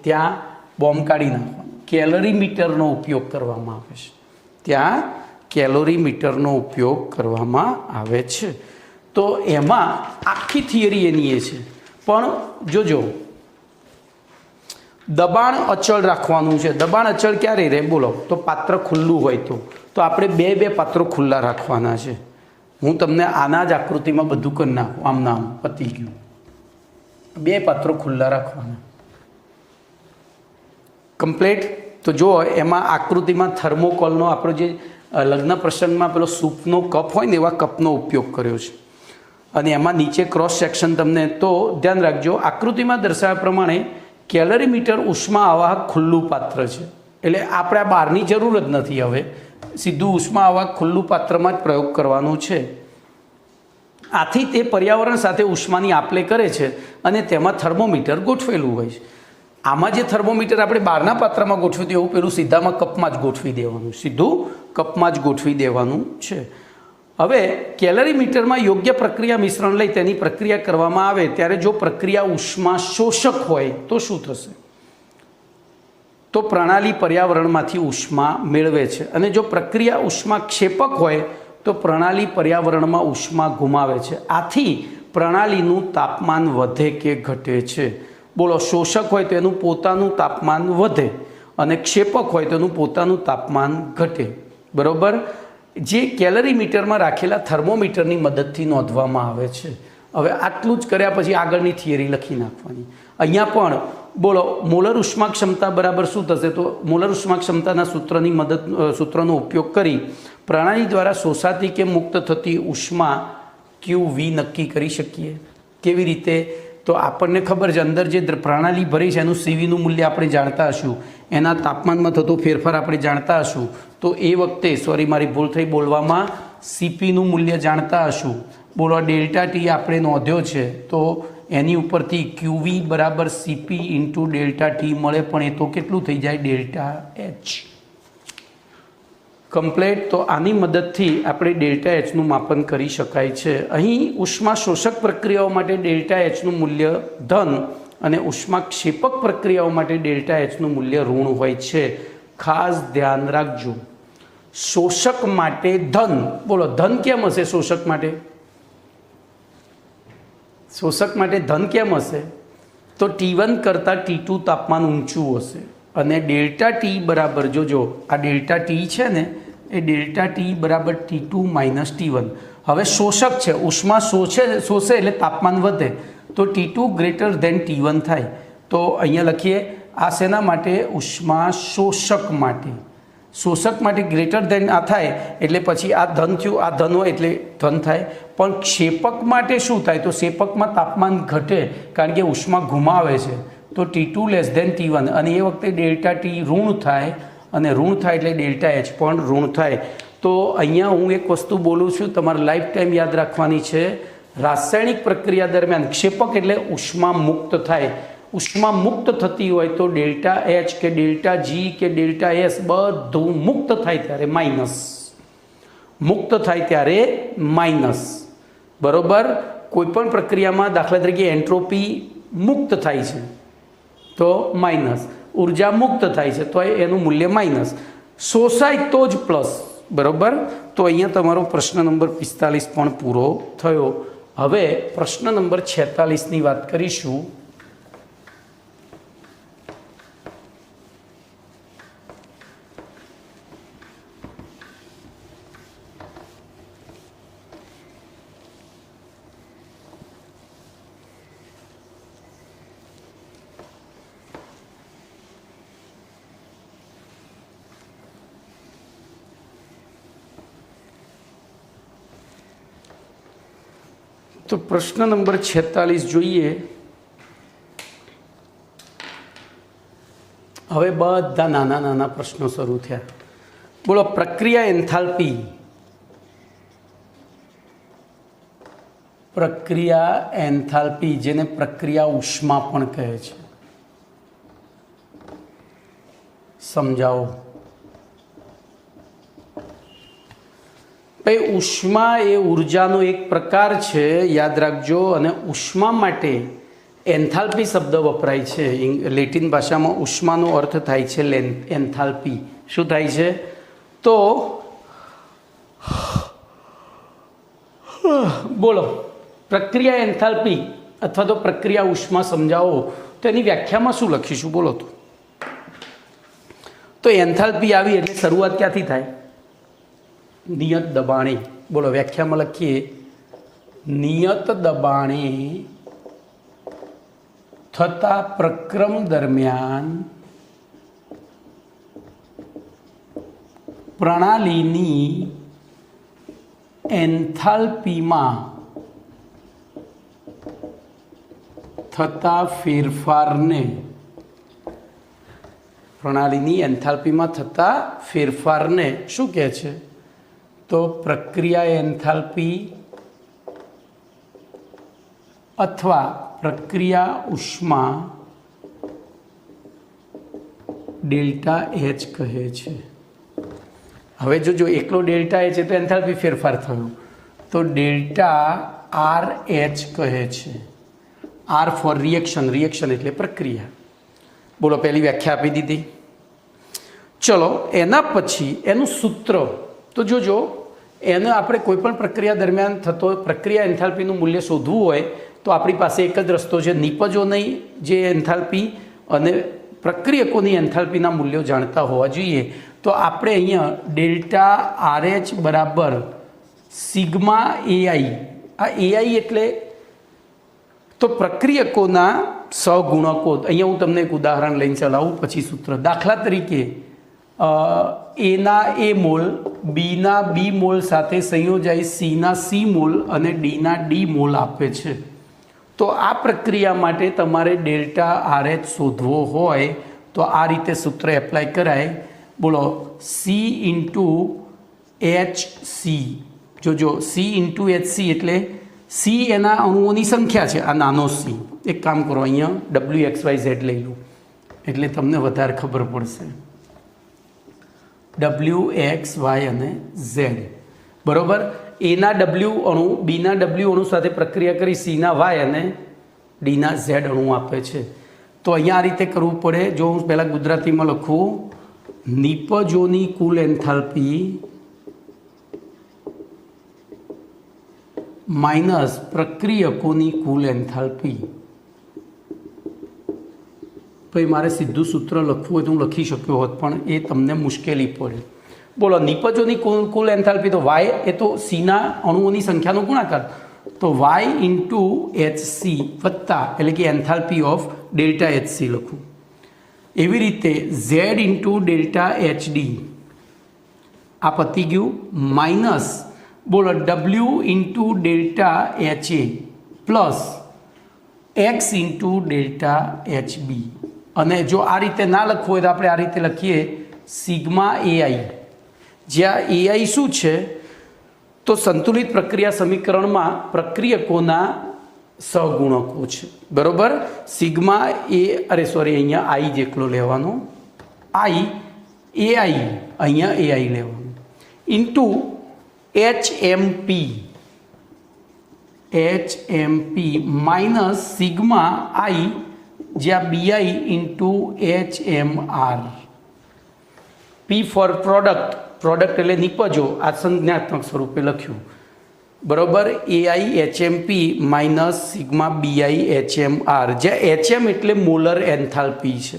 S1: ત્યાં બોમ્બ કાઢી નાખવાનો. કેલરીમીટરનો ઉપયોગ કરવામાં આવે છે. ત્યાં કેલોરીમીટરનો ઉપયોગ કરવામાં આવે છે. તો એમાં આખી થિયરી એની એ છે. પણ જોજો, દબાણ અચળ રાખવાનું છે. દબાણ અચળ ક્યારે રહે? બોલો, તો પાત્ર ખુલ્લું હોય તો આપણે બે પાત્રો ખુલ્લા રાખવાના છે. હું તમને આના જ આકૃતિમાં બધું કરી નાખું. આમ નામ પતી ગયું. 2 પાત્રો ખુલ્લા રાખવાના. કમ્પ્લેટ. તો જો એમાં આકૃતિમાં થર્મોકોલનો આપણો જે લગ્ન પ્રસંગમાં પેલો સૂપનો કપ હોય ને એવા કપનો ઉપયોગ કર્યો છે. અને એમાં નીચે ક્રોસ સેક્શન તમને, તો ધ્યાન રાખજો, આકૃતિમાં દર્શાવ્યા પ્રમાણે કેલરીમીટર ઉષ્મા આવાહક ખુલ્લું પાત્ર છે. એટલે આપણે આ બહારની જરૂર જ નથી. હવે સીધું ઉષ્મા આવાહક ખુલ્લું પાત્રમાં જ પ્રયોગ કરવાનો છે. આથી તે પર્યાવરણ સાથે ઉષ્માની આપ-લે કરે છે અને તેમાં થર્મોમીટર ગોઠવેલું હોય છે. આમાં જે થર્મોમીટર આપણે બહારના પાત્રમાં ગોઠવી દે એવું પેલું સીધામાં કપમાં જ ગોઠવી દેવાનું. સીધું કપમાં જ ગોઠવી દેવાનું છે. હવે કેલરીમીટરમાં યોગ્ય પ્રક્રિયા મિશ્રણ લઈ તેની પ્રક્રિયા કરવામાં આવે ત્યારે જો પ્રક્રિયા ઉષ્મા શોષક હોય તો શું થશે? તો પ્રણાલી પર્યાવરણમાંથી ઉષ્મા મેળવે છે. અને જો પ્રક્રિયા ઉષ્મા ક્ષેપક હોય તો પ્રણાલી પર્યાવરણમાં ઉષ્મા ગુમાવે છે. આથી પ્રણાલીનું તાપમાન વધે કે ઘટે છે? બોલો, શોષક હોય તો એનું પોતાનું તાપમાન વધે અને ક્ષેપક હોય તો એનું પોતાનું તાપમાન ઘટે. બરાબર? જે કેલરીમીટરમાં રાખેલા થર્મોમીટરની મદદથી નોંધવામાં આવે છે. હવે આટલું જ કર્યા પછી આગળની થિયરી લખી નાખવાની. અહીંયા પણ બોલો, મોલર ઉષ્મા ક્ષમતા બરાબર શું થશે? તો મોલર ઉષ્મા ક્ષમતાના સૂત્રનો ઉપયોગ કરી પ્રણાલી દ્વારા શોષાતી કે મુક્ત થતી ઉષ્મા QV નક્કી કરી શકીએ. કેવી રીતે? તો આપણને ખબર છે અંદર જે પ્રણાલી ભરી છે એનું CVનું મૂલ્ય આપણે જાણતા હશું, એના તાપમાનમાં થતો ફેરફાર આપણે જાણતા હશું. તો એ વખતે, સોરી મારી ભૂલ થઈ બોલવામાં, CPનું મૂલ્ય જાણતા હશું. બોલો, ડેલ્ટા T આપણે નોંધ્યો છે તો એની ઉપરથી QV બરાબર CP ઇન્ટુ ડેલ્ટા T મળે. પણ એ તો કેટલું થઈ જાય? Delta H. કમ્પ્લેટ. તો આની મદદથી આપણે ડેલ્ટા એચનું માપન કરી શકાય છે. અહીં ઉષ્મા શોષક પ્રક્રિયાઓ માટે ડેલ્ટા એચનું મૂલ્ય ધન અને ઉષ્મા ક્ષેપક પ્રક્રિયાઓ માટે ડેલ્ટા એચનું મૂલ્ય ઋણ હોય છે. ખાસ ધ્યાન રાખજો. શોષક માટે ધન. બોલો, ધન કેમ હશે શોષક માટે? શોષક માટે ધન કેમ હશે? તો T1 કરતાં T2 તાપમાન ઊંચું હશે. અને ડેલ્ટા T બરાબર, જોજો આ ડેલ્ટા T છે ને, એ ડેલ્ટા T બરાબર T2 માઇનસ T1. હવે શોષક છે, ઉષ્મા શોષે એટલે તાપમાન વધે તો T2 ગ્રેટર ધેન T1 થાય. તો અહીંયા લખીએ, આ શેના માટે? ઉષ્મા શોષક માટે. શોષક માટે ગ્રેટર ધેન આ થાય એટલે પછી આ ધન થયું, આ ધન હોય એટલે ધન થાય. પણ ક્ષેપક માટે શું થાય? તો ક્ષેપકમાં તાપમાન ઘટે કારણ કે ઉષ્મા ગુમાવે છે. તો T2 લેસ ધેન T1 અને એ વખતે ડેલ્ટા T ઋણ થાય અને ઋણ થાય એટલે ડેલ્ટા H પણ ઋણ થાય. તો અહીંયા હું એક વસ્તુ બોલું છું, તમારે લાઈફ ટાઈમ યાદ રાખવાની છે. રાસાયણિક પ્રક્રિયા દરમિયાન ક્ષેપક એટલે ઉષ્મા મુક્ત થાય. ઉષ્મા મુક્ત થતી હોય તો ડેલ્ટા એચ કે ડેલ્ટા જી કે ડેલ્ટા એસ બધું મુક્ત થાય ત્યારે માઇનસ. મુક્ત થાય ત્યારે માઇનસ. બરોબર. કોઈપણ પ્રક્રિયામાં દાખલા તરીકે એન્ટ્રોપી મુક્ત થાય છે તો માઇનસ, ઉર્જા મુક્ત થાય છે તો એનું મૂલ્ય માઇનસ, શોષાય તો જ પ્લસ. બરાબર. તો અહીંયા તમારો પ્રશ્ન નંબર 45 પણ પૂરો થયો. હવે પ્રશ્ન નંબર 46ની વાત કરીશું. તો પ્રશ્ન નંબર 46 જોઈએ. હવે બધા નાના નાના પ્રશ્નો શરૂ થયા. બોલો, પ્રક્રિયા એન્થાલ્પી. પ્રક્રિયા એન્થાલ્પી, જેને પ્રક્રિયા ઉષ્મા પણ કહે છે, સમજાવો. ભાઈ, ઉષ્મા એ ઉર્જાનો એક પ્રકાર છે, યાદ રાખજો. અને ઉષ્મા માટે એન્થાલ્પી શબ્દ વપરાય છે. લેટિન ભાષામાં ઉષ્માનો અર્થ થાય છે એન્થાલ્પી. શું થાય છે? તો બોલો, પ્રક્રિયા એન્થાલ્પી અથવા તો પ્રક્રિયા ઉષ્મા સમજાવો. તો એની વ્યાખ્યામાં શું લખીશું? બોલો. તો એન્થાલ્પી આવી એટલે શરૂઆત ક્યાંથી થાય? નિયત દબાણે. બોલો, વ્યાખ્યામાં લખીએ, નિયત દબાણે થતા પ્રક્રમ દરમિયાન પ્રણાલીની એન્થાલ્પીમાં થતા ફેરફારને, પ્રણાલીની એન્થાલ્પીમાં થતા ફેરફારને શું કહે છે? તો પ્રક્રિયા એન્થાલ્પી અથવા પ્રક્રિયા ઉષ્મા ડેલ્ટા એચ કહે છે. હવે જો એકલો ડેલ્ટા એચ છે તો એન્થાલ્પી ફેરફાર થયો, તો ડેલ્ટા આર એચ કહે છે. R four reaction. રિએક્શન એટલે પ્રક્રિયા. બોલો, પહેલી વ્યાખ્યા આપી દીધી. ચલો, એના પછી એનું સૂત્ર તો જોજો. એને આપણે કોઈપણ પ્રક્રિયા દરમિયાન થતો પ્રક્રિયા એન્થાલ્પીનું મૂલ્ય શોધવું હોય તો આપણી પાસે એક જ રસ્તો છે. નિપજોની જે એન્થાલ્પી અને પ્રક્રિયકોની એન્થાલ્પીના મૂલ્યો જાણતા હોવા જોઈએ. તો આપણે અહીંયા ડેલ્ટા આર એચ બરાબર સિગ્મા એઆઈ. આ એઆઈ એટલે તો પ્રક્રિયકોના સહગુણકો. અહીંયા હું તમને એક ઉદાહરણ લઈને ચલાવું, પછી સૂત્ર. દાખલા તરીકે એના એ મોલ બીના બી મોલ સાથે સંયોજાઈ સીના સી મોલ અને ડીના ડી મોલ આપે છે. તો આ પ્રક્રિયા માટે તમારે ડેલ્ટા આર એચ શોધવો હોય તો આ રીતે સૂત્ર એપ્લાય કરાય. બોલો, સી ઇન્ટુ એચ સી. જોજો, સી ઇન્ટુ એચ સી એટલે સી એના અણુઓની સંખ્યા છે, આ નાનો સી. એક કામ કરો, અહીંયા WXYZ લઈ લો એટલે તમને વધારે ખબર પડશે. WXY અને Z. બરાબર. એના W અણુ બીના W અણુ સાથે પ્રક્રિયા કરી સીના વાય અને ડીના Z અણુ આપે છે. તો અહીંયા આ રીતે કરવું પડે. જો હું પહેલાં ગુજરાતીમાં લખું, નિપજોની કુલ એન્થાલ્પી માઇનસ પ્રક્રિયકોની કુલ એન્થાલ્પી. ભાઈ, મારે સીધું સૂત્ર લખવું હોય તો હું લખી શક્યો હોત, પણ એ તમને મુશ્કેલી પડે. બોલો, નિપજોની કુલ એન્થાલ્પી તો વાય એ તો સીના અણુઓની સંખ્યાનો ગુણાકાર, તો વાય ઇન્ટુ એચ સી વત્તા એટલે કે enthalpy of delta H C લખું. એવી રીતે Z into delta H D આ પતી ગયું. માઇનસ બોલો W into delta H A plus X into delta H B. અને જો આ રીતે ના લખવું હોય તો આપણે આ રીતે લખીએ, સિગ્મા એઆઈ જ્યાં એઆઈ શું છે તો સંતુલિત પ્રક્રિયા સમીકરણમાં પ્રક્રિયકોના સહગુણકો છે, બરોબર. સિગ્મા એ અહીંયા આઈ જેટલો લેવાનો, આઈ એઆઈ અહીંયા એઆઈ લેવાનું ઇન્ટુ એચએમપી માઇનસ સિગ્મા આઈ જ્યાં BI into HMR. P four product એટલે નિપજો, આ સંજ્ઞાત્મક સ્વરૂપે લખ્યું, બરોબર. AI HMP minus sigma BI HMR, જ્યાં HM એટલે મોલર એન્થાલ્પી છે,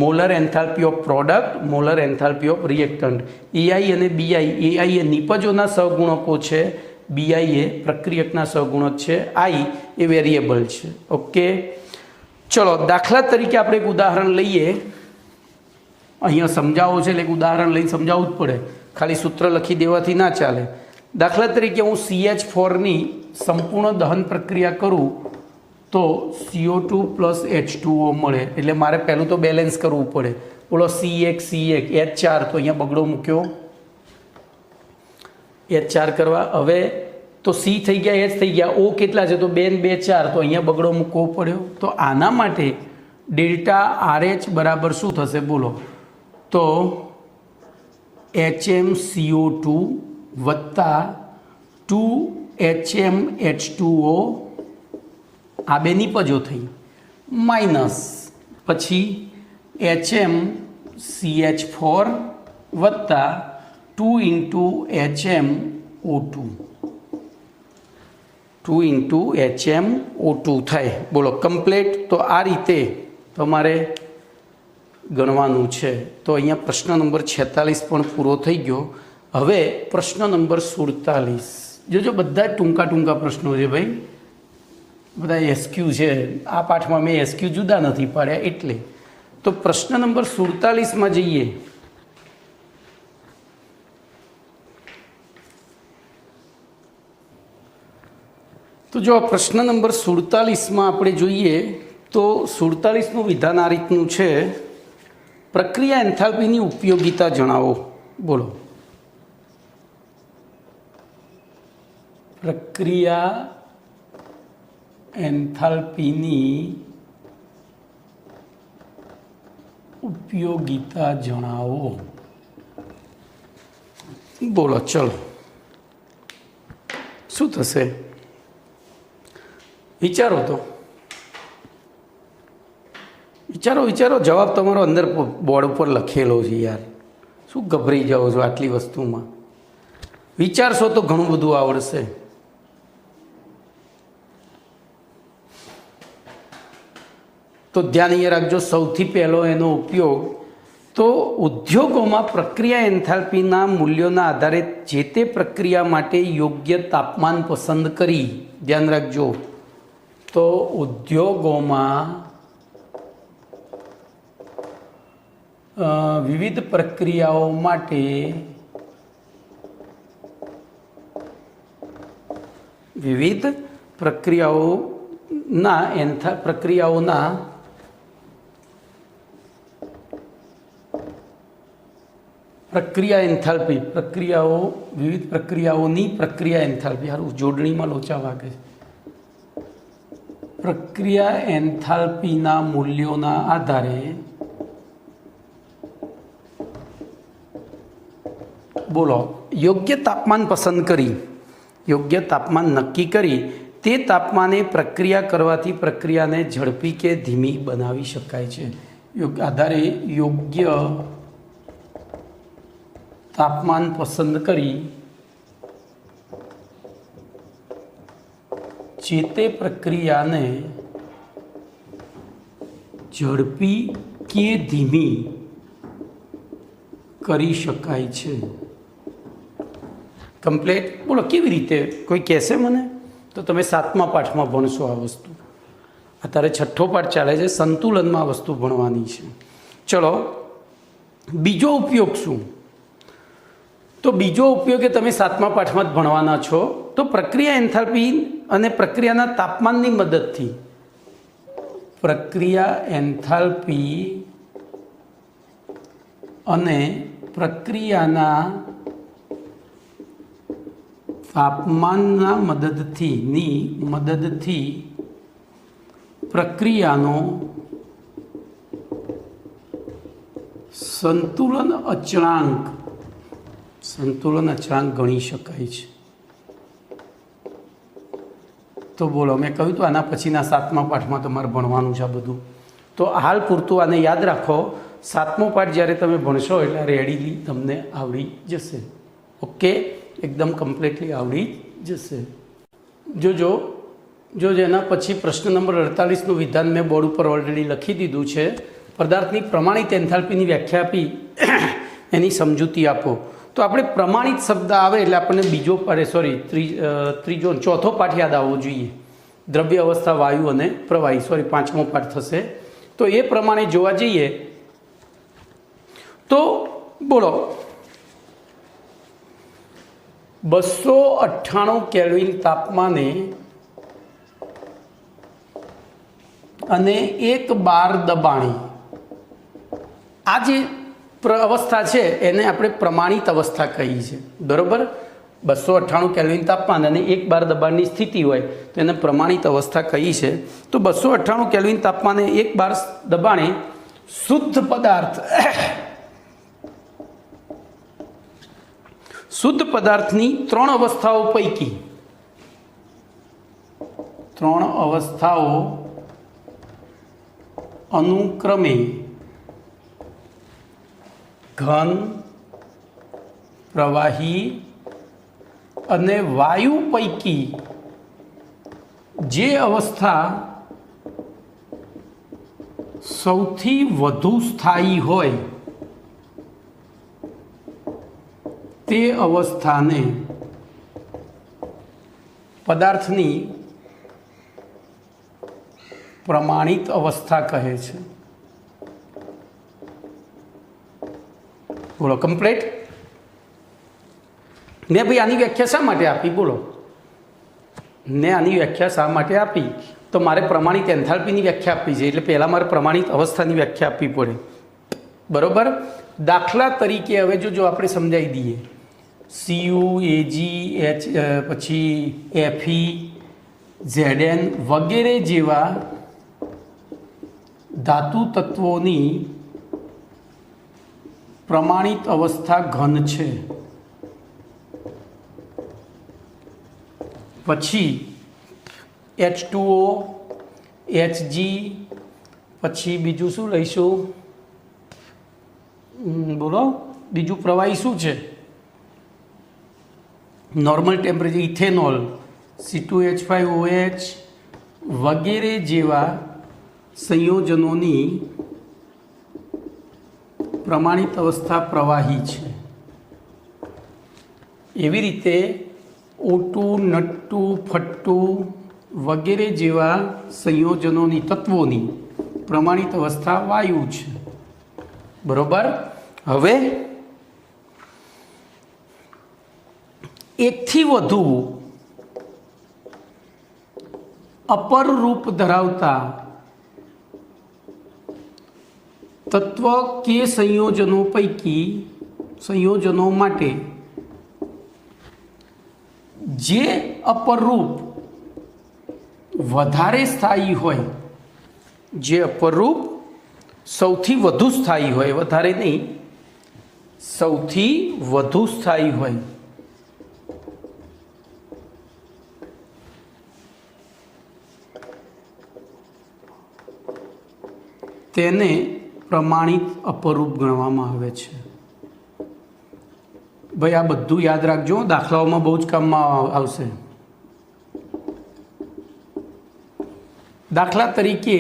S1: molar enthalpy of product, molar enthalpy of reactant. AI અને બીઆઈ, એઆઈ એ નિપજોના સહગુણકો છે, બીઆઈ એ પ્રક્રિયકના સહગુણક છે, આઈ એ વેરિયેબલ છે. ઓકે, ચલો દાખલા તરીકે આપણે એક ઉદાહરણ લઈએ. અહીંયા સમજાવો છે એટલે એક ઉદાહરણ લઈને સમજાવવું જ પડે, ખાલી સૂત્ર લખી દેવાથી ના ચાલે. દાખલા તરીકે હું CH4ની સંપૂર્ણ દહન પ્રક્રિયા કરું તો CO2 પ્લસ H2O મળે, એટલે મારે પહેલું તો બેલેન્સ કરવું પડે. બોલો C1 H4, તો અહીંયા બગડો મૂક્યો H4 કરવા. હવે તો C થઈ ગયા, H થઈ ગયા, O કેટલા છે તો 2 ને 2 4, તો અહીંયા બગડો મૂકવો પડ્યો. તો આના માટે ડેલ્ટા RH બરાબર શું થશે બોલો, તો HMCO2 વત્તા 2HMH2O, આ બે નિપજો થઈ, માઇનસ પછી HMCH4 વત્તા 2 ઇન્ટુ HMO2, 2 ઇન્ટુ HMO2 થાય. બોલો કમ્પ્લીટ. તો આ રીતે તમારે ગણવાનું છે. તો અહીંયા પ્રશ્ન નંબર 46 પણ પૂરો થઈ ગયો. હવે પ્રશ્ન નંબર 47, જોજો બધા ટૂંકા પ્રશ્નો છે ભાઈ, બધા એસક્યુ છે. આ પાઠમાં મેં એસક્યુ જુદા નથી પાડ્યા એટલે. તો પ્રશ્ન નંબર 47માં જઈએ. તો જો પ્રશ્ન નંબર 47માં આપણે જોઈએ તો 47નું વિધાન આ રીતનું છે, પ્રક્રિયા એન્થાલ્પીની ઉપયોગિતા જણાવો. બોલો, પ્રક્રિયા એન્થાલ્પીની ઉપયોગિતા જણાવો. બોલો, ચલો શું થશે વિચારો. તો વિચારો, જવાબ તમારો અંદર બોર્ડ ઉપર લખેલો છે યાર, શું ગભરાઈ જાઓ છો આટલી વસ્તુમાં. વિચારશો તો ઘણું બધું આવડશે. તો ધ્યાન અહીંયા રાખજો. સૌથી પહેલો એનો ઉપયોગ તો ઉદ્યોગોમાં પ્રક્રિયા એન્થાલ્પીના મૂલ્યોના આધારે જે તે પ્રક્રિયા માટે યોગ્ય તાપમાન પસંદ કરી. ધ્યાન રાખજો. તો ઉદ્યોગોમાં વિવિધ પ્રક્રિયાઓ માટે વિવિધ પ્રક્રિયાઓના પ્રક્રિયા એન્થાલ્પી, વિવિધ પ્રક્રિયાઓની પ્રક્રિયા એન્થાલ્પી, સારું જોડણીમાં લોચા વાગે છે. પ્રક્રિયા એન્થાલ્પીના મૂલ્યોના આધારે બોલો યોગ્ય તાપમાન પસંદ કરી, યોગ્ય તાપમાન નક્કી કરી, તે તાપમાને પ્રક્રિયા કરવાથી પ્રક્રિયાને ઝડપી કે ધીમી બનાવી શકાય છે. આધારે યોગ્ય તાપમાન પસંદ કરી જે તે પ્રક્રિયાને ઝડપી કે ધીમી કરી શકાય છે. કમ્પ્લીટ. બોલો કેવી રીતે, કોઈ કહેશે મને? તો તમે 7મા પાઠમાં ભણશો આ વસ્તુ. અત્યારે 6ઠ્ઠો પાઠ ચાલે છે, સંતુલનમાં આ વસ્તુ ભણવાની છે. ચલો બીજો ઉપયોગ શું? તો બીજો ઉપયોગ એ તમે 7મા પાઠમાં જ ભણવાના છો. તો પ્રક્રિયા એન્થાલ્પી અને પ્રક્રિયાના તાપમાનની મદદથી પ્રક્રિયા એન્થાલ્પી અને પ્રક્રિયાના તાપમાનના મદદથી પ્રક્રિયાનો સંતુલન અચળાંક ગણી શકાય છે. તો બોલો, મેં કહ્યું તો આના પછીના 7મા પાઠમાં તમારે ભણવાનું છે આ બધું. તો હાલ પૂરતું આને યાદ રાખો. 7મો પાઠ જ્યારે તમે ભણશો એટલે રેડીલી તમને આવડી જશે. ઓકે, એકદમ કમ્પ્લીટલી આવડી જશે. જોજો એના પછી પ્રશ્ન નંબર 48નું વિધાન મેં બોર્ડ ઉપર ઓલરેડી લખી દીધું છે. પદાર્થની પ્રમાણિત એન્થાલ્પીની વ્યાખ્યા આપી એની સમજૂતી આપો. તો આપણે પ્રમાણિત શબ્દ આવે એટલે આપણને ચોથો પાઠ યાદ આવવો જોઈએ. દ્રવ્ય અવસ્થા, વાયુ અને પ્રવાહી. 5મો પાઠ થશે. તો એ પ્રમાણે જોવા જઈએ તો બોલો, 298 કેલ્વિન તાપમાને અને 1 બાર દબાણે આ જે અવસ્થા છે એને આપણે પ્રમાણિત અવસ્થા કહીએ છીએ. બરાબર? 298 કેલ્વિન તાપમાન અને 1 બાર દબાણની સ્થિતિ હોય તો એને પ્રમાણિત અવસ્થા કહી છે. તો 298 કેલ્વિન તાપમાને 1 બાર દબાણે શુદ્ધ પદાર્થની 3 અવસ્થાઓ પૈકી 3 અવસ્થાઓ અનુક્રમે ઘન, પ્રવાહી અને વાયુ પૈકી જે અવસ્થા સૌથી વધુ સ્થાયી હોય તે અવસ્થાને પદાર્થની પ્રમાણિત અવસ્થા કહે છે. બોલો, કમ્પ્લીટ? ને ભાઈ આની વ્યાખ્યા શા માટે આપી? બોલો, ને આની વ્યાખ્યા શા માટે આપી? તો મારે પ્રમાણિત એન્થાલ્પીની વ્યાખ્યા આપવી છે એટલે પહેલાં મારે પ્રમાણિત અવસ્થાની વ્યાખ્યા આપવી પડે. બરાબર? દાખલા તરીકે હવે જો આપણે સમજાવી દઈએ, CU, AG, H, પછી Fe, Zn વગેરે જેવા ધાતુ તત્વોની પ્રમાણિત અવસ્થા ઘન છે. પછી H2O, Hg, પછી બીજું શું લઈશું? બોલો, બીજું પ્રવાહી શું છે? નોર્મલ ટેમ્પરેચર ઇથેનોલ, C2H5OH વગેરે જેવા સંયોજનોની પ્રમાણિત અવસ્થા પ્રવાહી છે. એવી રીતે O2, નટ્ટુ, ફટ્ટુ વગેરે જેવા સંયોજનોની તત્વોની પ્રમાણિત અવસ્થા વાયુ છે. બરોબર? હવે એકથી વધુ અપર રૂપ ધરાવતા તત્વ કે સંયોજનો માટે જે અપર રૂપ વધારે સ્થાયી હોય, જે અપર રૂપ સૌથી વધુ સ્થાયી હોય, વધારે નહીં, સૌથી વધુ સ્થાયી હોય, તેને પ્રમાણિત અપરૂપ ગણવામાં આવે છે. ભાઈ આ બધું યાદ રાખજો, દાખલાઓમાં બહુ જ કામમાં આવશે. દાખલા તરીકે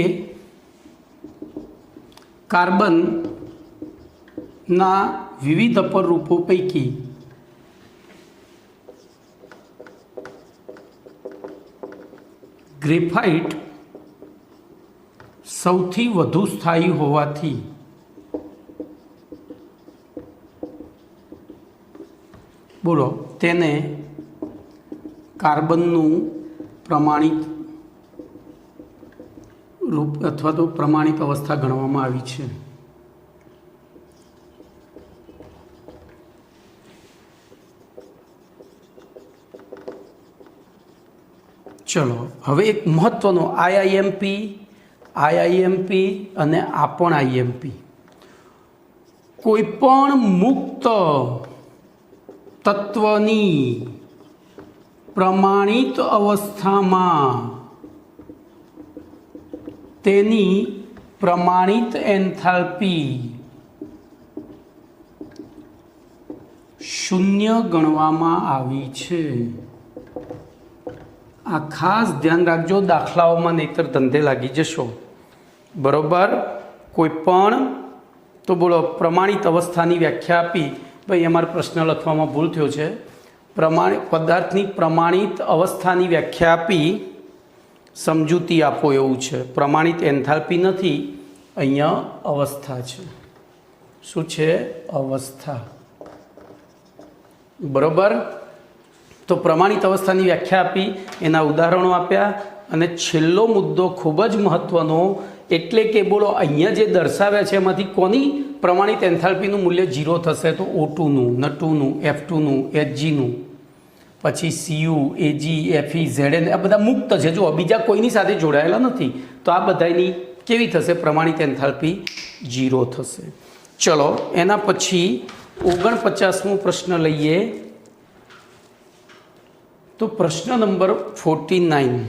S1: કાર્બનના વિવિધ અપરૂપો પૈકી ગ્રેફાઇટ સૌથી વધુ સ્થાયી હોવાથી બોલો તેને કાર્બનનું પ્રમાણિત રૂપ અથવા તો પ્રમાણિત અવસ્થા ગણવામાં આવી છે. ચલો હવે એક મહત્વનો આઈઆઈએમપી અને આ પણ આઈએમપી, કોઈ પણ મુક્ત તત્વની પ્રમાણિત અવસ્થામાં તેની પ્રમાણિત એન્થાલ્પી શૂન્ય ગણવામાં આવી છે. આ ખાસ ધ્યાન રાખજો દાખલાઓમાં, નહીતર ધંધે લાગી જશો. બરોબર. કોઈ પણ તો બોલો પ્રમાણિત અવસ્થાની વ્યાખ્યા આપી. ભાઈ અમારો પ્રશ્ન લખવામાં ભૂલ થયો છે. પદાર્થની પ્રમાણિત અવસ્થાની વ્યાખ્યા આપી, સમજૂતી આપો એવું છે. પ્રમાણિત એન્થાલ્પી નથી, અહીંયા અવસ્થા છે. શું છે? અવસ્થા. બરોબર. તો પ્રમાણિત અવસ્થાની વ્યાખ્યા આપી, એના ઉદાહરણો આપ્યા, અને છેલ્લો મુદ્દો ખૂબ જ મહત્વનો, એટલે કે બોલો અહીંયા જે દર્શાવ્યા છે એમાંથી કોની પ્રમાણિત એન્થાલ્પીનું મૂલ્ય 0 થશે? તો O2નું, N2નું, F2નું, Hgનું, પછી Cu, Ag, Fe, Zn, આ બધા મુક્ત છે. જો બીજા કોઈની સાથે જોડાયેલા નથી, તો આ બધાની કેવી થશે? પ્રમાણિત એન્થાલ્પી 0 થશે. ચલો એના પછી 49મો પ્રશ્ન લઈએ. તો પ્રશ્ન નંબર 49.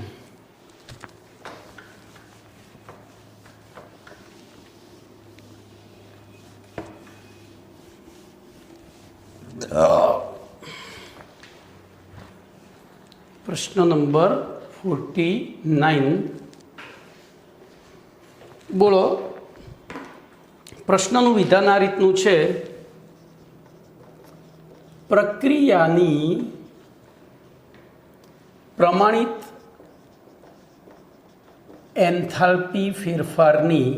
S1: પ્રશ્ન નંબર 49. બોલો, પ્રશ્નનું વિધાન આ રીતનું છે: પ્રક્રિયાની પ્રમાણિત એન્થાલ્પી ફેરફારની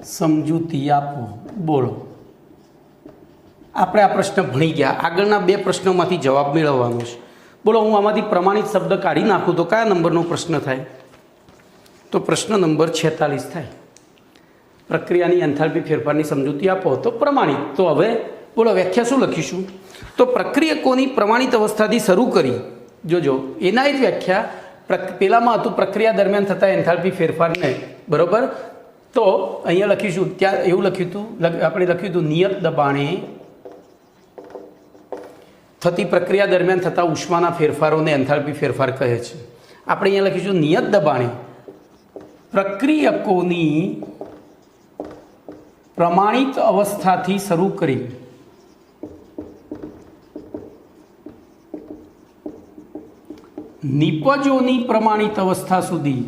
S1: સમજૂતી આપો. બોલો, આપણે આ પ્રશ્ન ભણી ગયા. આગળના 2 પ્રશ્નોમાંથી જવાબ મેળવવાનો છે. બોલો, હું આમાંથી પ્રમાણિત શબ્દ કાઢી નાખું તો કયા નંબરનો પ્રશ્ન થાય? તો પ્રશ્ન નંબર 46 થાય. પ્રક્રિયાની એન્થાલ્પી ફેરફારની સમજૂતી આપો તો પ્રમાણિત. તો હવે બોલો વ્યાખ્યા શું લખીશું? તો પ્રક્રિયકોની પ્રમાણિત અવસ્થાથી શરૂ કરી, જોજો એના જ વ્યાખ્યા પેલામાં હતું પ્રક્રિયા દરમિયાન થતા એન્થાલ્પી ફેરફારને. બરોબર. તો અહીંયા લખીશું, ત્યાં એવું લખ્યું હતું, આપણે લખ્યું હતું નિયત દબાણે થતી પ્રક્રિયા દરમિયાન થતા ઉષ્માના ફેરફારોને એન્થાલ્પી ફેરફાર કહે છે. આપણે અહીંયા લખીશું નિયત દબાણે પ્રક્રિયકોની પ્રમાણિત અવસ્થાથી શરૂ કરી નિપજોની પ્રમાણિત અવસ્થા સુધી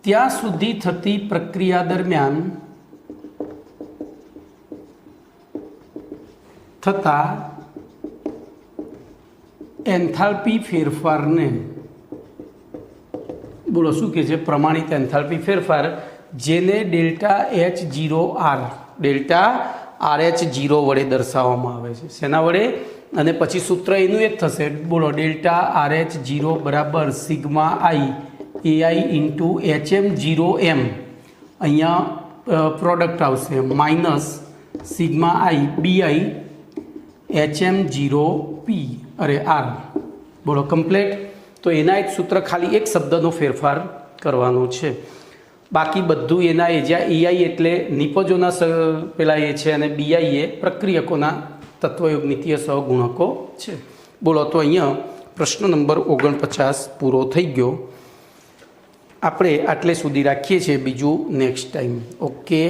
S1: ત્યાં સુધી થતી પ્રક્રિયા દરમિયાન થતા એન્થાલ્પી ફેરફારને, બોલો શું કહે છે? પ્રમાણિત એન્થાલ્પી ફેરફાર, જેને ΔH0R વડે દર્શાવવામાં આવે છે. શેના વડે? અને પછી સૂત્ર એનું એક થશે. બોલો, ΔRH0 બરાબર સિગ્મા આઈ AI ઇન્ટુ HM0M, અહીંયા પ્રોડક્ટ આવશે, માઇનસ સિગ્મા આઈ BI HM0P R. બોલો કમ્પ્લેટ. તો એના એક સૂત્ર, ખાલી એક શબ્દનો ફેરફાર કરવાનો છે. બાકી બધું એના એ, જ્યાં AI એટલે નિપજોના પેલા એ છે, અને BI એ પ્રક્રિયકોના તત્વયોગનીતીય સહગુણકો છે. બોલો, તો અહીંયા પ્રશ્ન નંબર 49 પૂરો થઈ ગયો. આપણે આટલે સુધી રાખીએ છીએ, બીજું નેક્સ્ટ ટાઈમ. ઓકે.